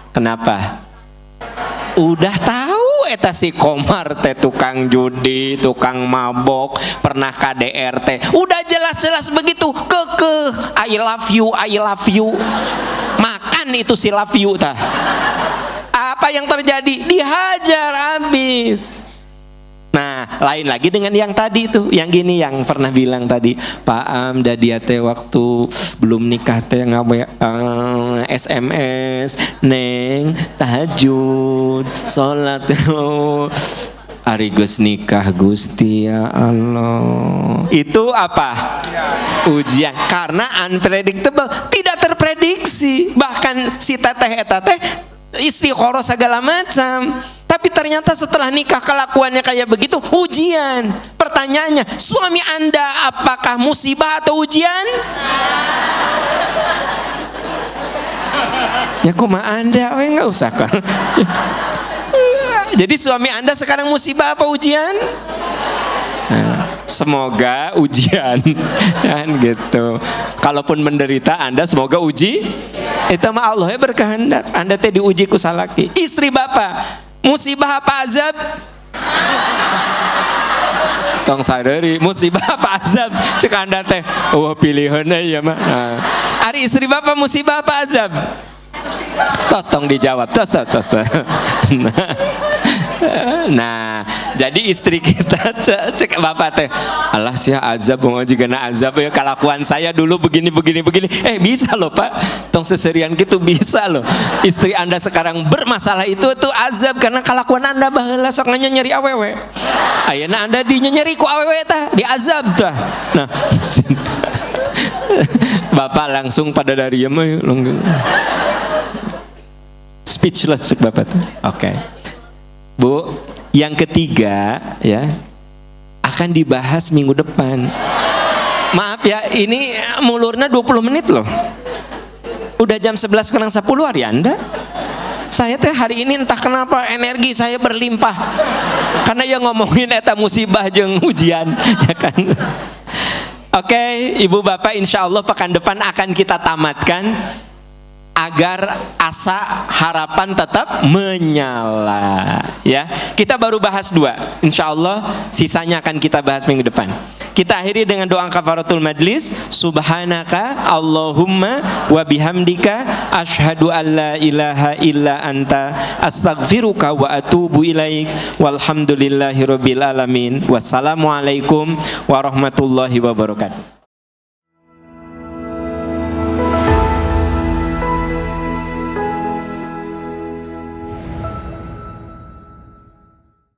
Kenapa? Udah tahu eta si Komar teh tukang judi, tukang mabok, pernah KDRT. Udah jelas-jelas begitu, kekeh, I love you. Makan itu si love you tah. Apa yang terjadi? Dihajar habis. Nah, lain lagi dengan yang tadi tuh, yang gini yang pernah bilang tadi, Pak Am dia teh waktu belum nikah teh ngawe SMS, Neng tahajud, salat ari geus nikah Gusti ya Allah. Itu apa? Ujian, karena unpredictable, tidak terprediksi. Bahkan si teteh eta teh istikharah segala macam. Tapi ternyata setelah nikah kelakuannya kayak begitu, ujian. Pertanyaannya, suami Anda apakah musibah atau ujian? Ya kumaha Anda, nggak usah kan. Jadi suami Anda sekarang musibah apa ujian? Nah, semoga ujian, kan gitu. Kalaupun menderita Anda semoga uji. Itu mah Allah ya berkehendak. Anda teh diuji ku salaki. Istri bapak musibah apa azab? Tong sadari musibah apa azab? Cek Anda teh, pilihannya ya mah. Nah, ari istri bapak musibah apa azab? Tos tong dijawab, tos. Nah, jadi istri kita cek bapak teh, alah sia azab mau juga na azab ya kelakuan saya dulu begini. Bisa loh Pak, tong seserian gitu bisa loh. Istri Anda sekarang bermasalah itu azab karena kelakuan Anda baheula sok nyeri awewe. Ayeuna Anda nyeri ku awewe tah, diazab tah. Nah, bapak langsung pada dari speechless cek bapak tuh. Oke. Bu, yang ketiga ya akan dibahas minggu depan. Maaf ya, ini mulurnya 20 menit loh. Udah jam 11 kurang 10 hari Anda. Saya teh hari ini entah kenapa energi saya berlimpah. Karena yang ngomongin eta musibah jeung ujian, ya kan. Oke, Ibu Bapak, insya Allah pekan depan akan kita tamatkan agar asa harapan tetap menyala. Ya, kita baru bahas 2. Insya Allah sisanya akan kita bahas minggu depan. Kita akhiri dengan doa kafaratul majlis. Subhanaka Allahumma wa bihamdika asyhadu an la ilaha illa anta astaghfiruka wa atubu ilaik. Walhamdulillahirabbil alamin. Wassalamualaikum warahmatullahi wabarakatuh.